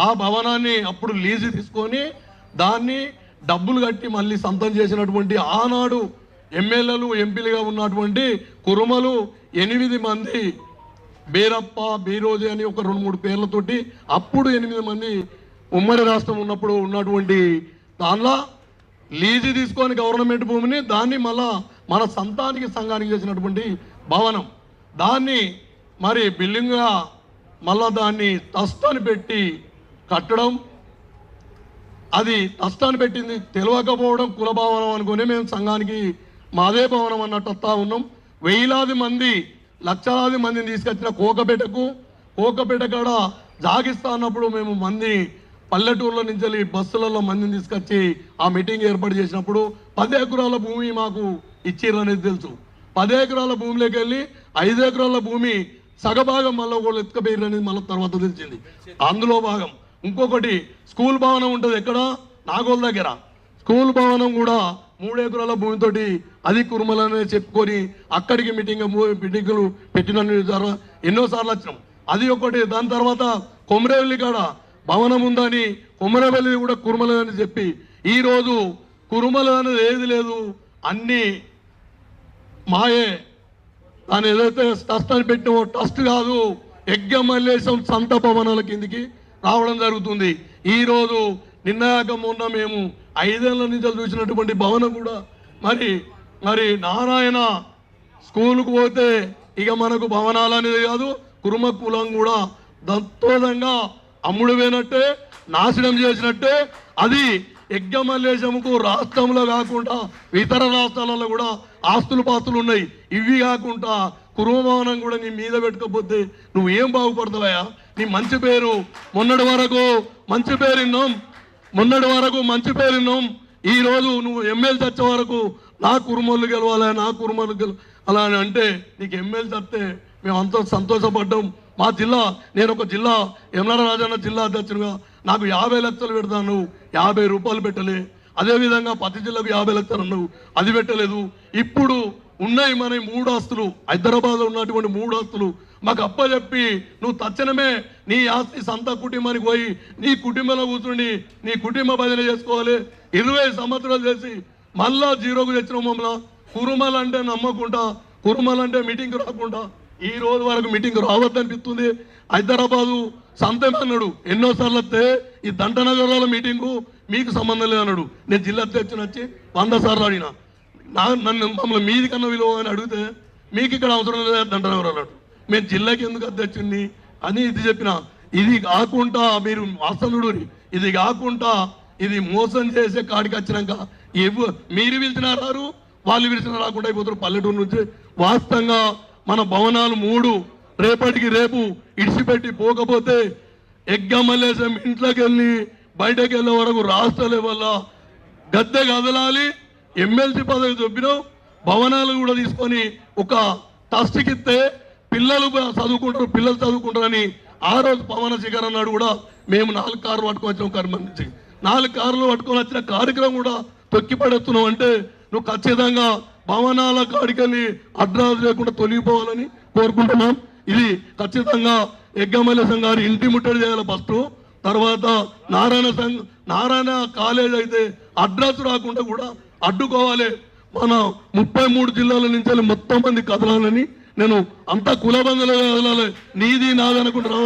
ఆ భవనాన్ని అప్పుడు లీజు తీసుకొని దాన్ని డబ్బులు కట్టి మళ్ళీ సొంతం చేసినటువంటి ఆనాడు ఎమ్మెల్యేలు ఎంపీలుగా ఉన్నటువంటి కురుమలు 8 మంది, బీరప్ప, బీరోజు అని ఒక 2-3 పేర్లతోటి అప్పుడు 8 మంది ఉమ్మడి రాష్ట్రం ఉన్నప్పుడు ఉన్నటువంటి దానిలో లీజు తీసుకొని గవర్నమెంట్ భూమిని దాన్ని మళ్ళా మన సంఘానికి చేసినటువంటి భవనం, దాన్ని మరి బిల్డింగ్గా మళ్ళా దాన్ని ట్రస్ట్ని పెట్టి కట్టడం, అది ట్రస్ట్ని పెట్టింది తెలియకపోవడం, కుల భవనం అనుకుని మేము సంఘానికి మాదే భవనం అన్నట్టు వస్తూ ఉన్నాం. వేలాది మంది, లక్షలాది మందిని తీసుకొచ్చిన కోకపేట కాడ జాగిస్తా అన్నప్పుడు మేము మంది పల్లెటూరులో నుంచి వెళ్ళి బస్సులలో మందిని తీసుకొచ్చి ఆ మీటింగ్ ఏర్పాటు చేసినప్పుడు 10 ఎకరాల భూమి మాకు ఇచ్చిరనేది తెలుసు. 10 ఎకరాల భూమిలోకి వెళ్ళి 5 ఎకరాల భూమి సగభాగం మళ్ళీ ఒకళ్ళు ఎత్తుకపోయారు అనేది మళ్ళీ తర్వాత తెలిసింది. అందులో భాగం ఇంకొకటి స్కూల్ భవనం ఉంటుంది ఎక్కడ, నాగోల్ దగ్గర. స్కూల్ భవనం కూడా 3 ఎకరాల భూమితోటి అది కురుమలనే చెప్పుకొని అక్కడికి మీటింగులు పెట్టిన ఎన్నోసార్లు వచ్చినాం. అది ఒకటి. దాని తర్వాత కొమరవెల్లి కాడ భవనం ఉందని, కొమరవెల్లి కూడా కురుమల అని చెప్పి ఈరోజు కురుమల అనేది ఏది లేదు, అన్నీ మాయే. దాన్ని ఏదైతే ట్రస్ట్ అని పెట్టినో ట్రస్ట్ కాదు, యజ్ఞమల్లేశం సంత భవనాల కిందికి రావడం జరుగుతుంది. ఈరోజు నిన్నయాక మొన్న మేము 5 ఏళ్ల నుంచి చూసినటువంటి భవనం కూడా మరి నారాయణ స్కూల్కు పోతే ఇక మనకు భవనాలు అనేది కాదు, కురుమ కులం కూడా దత్తోదంగా అమ్ముడు పోయినట్టే, నాశనం చేసినట్టే. అది యజ్ఞమల్లేశంకు రాష్ట్రంలో కాకుండా ఇతర రాష్ట్రాలలో కూడా ఆస్తులు పాస్తులు ఉన్నాయి. ఇవి కాకుండా కురుమ భవనం కూడా నీ మీద పెట్టుకపోతే నువ్వు ఏం బాగుపడతావా? నీ మంచి పేరు మొన్నటి వరకు మంచి పేరు విన్నాం. ఈరోజు నువ్వు ఎమ్మెల్యే చచ్చే వరకు నా కురుమలు గెలవాలి, నా కురుమలు అలా అని అంటే నీకు ఎమ్మెల్యే చస్తే మేము అంత సంతోషపడ్డాం. మా జిల్లా, నేను ఒక జిల్లా యమలాడ రాజన్న జిల్లా అధ్యక్షునిగా నాకు 50 లక్షలు పెడతాను, 50 రూపాయలు పెట్టలే. అదేవిధంగా ప్రతి జిల్లాకు 50 లక్షలు అన్నావు, అది పెట్టలేదు. ఇప్పుడు ఉన్నాయి మన 3 ఆస్తులు, హైదరాబాద్లో ఉన్నటువంటి 3 ఆస్తులు మాకు అప్పచెప్పి నువ్వు తక్షణమే నీ ఆస్తి సంత కుటుంబానికి పోయి నీ కుటుంబంలో కూర్చుండి నీ కుటుంబ భజన చేసుకోవాలి. 20 సంవత్సరాలు చేసి మళ్ళా జీరోకు తెచ్చిన మమ్మల్ని కురుమలంటే నమ్మకుండా, కురుమలంటే మీటింగ్ రాకుండా ఈ రోజు వరకు మీటింగ్ రావద్దనిపిస్తుంది. హైదరాబాదు సంతమన్నాడు ఎన్నోసార్లు వస్తే ఈ దంటనగరాల మీటింగు మీకు సంబంధం లేదన్నాడు. నేను జిల్లా అధ్యక్షుని వచ్చి 100 సార్లు అడిగినా, నన్ను మమ్మల్ని మీది కన్నా విలువ అని అడిగితే మీకు ఇక్కడ అవసరం లేదు దంటనగర్ అన్నాడు. మేము జిల్లాకి ఎందుకు అధ్యక్షుడిని అని ఇది చెప్పిన. ఇది కాకుండా మీరు వాస్తవుడు, ఇది కాకుండా ఇది మోసం చేసే కాడికి వచ్చినాక మీరు పిలిచిన రారు, వాళ్ళు పిలిచిన రాకుండా అయిపోతారు పల్లెటూరు నుంచి. వాస్తవంగా మన భవనాలు 3 రేపటికి రేపు ఇడిచిపెట్టి పోకపోతే యజ్ఞమల్లేశం ఇంట్లోకి వెళ్ళి బయటకు వెళ్ళే వరకు రాష్ట్ర లెవెల్లో గద్దె కదలాలి. ఎమ్మెల్సీ పదవి చొప్పినాం, భవనాలు కూడా తీసుకొని ఒక ట్రస్ట్కి ఇస్తే పిల్లలు చదువుకుంటారని ఆ రోజు పవన శిఖర్ అన్నాడు కూడా మేము 4 కార్లు పట్టుకొని వచ్చినాం. కర్మ నుంచి 4 కార్లు పట్టుకొని వచ్చిన కార్యక్రమం కూడా తొక్కిపడేస్తున్నావు అంటే నువ్వు ఖచ్చితంగా భవనాల కాడికెళ్ళి అడ్రాస్ లేకుండా తొలగిపోవాలని కోరుకుంటున్నాం. ఇది ఖచ్చితంగా యజ్ఞమల్లేశం గారి ఇంటి ముట్టడి చేయాలి ఫస్ట్. తర్వాత నారాయణ కాలేజ్ అయితే అడ్రస్ రాకుండా కూడా అడ్డుకోవాలి. మన 33 జిల్లాల నుంచి మొత్తం మంది కదలాలని, నేను అంతా కులబంధులు కదలాలి, నీది నాదనుకుంటున్నా.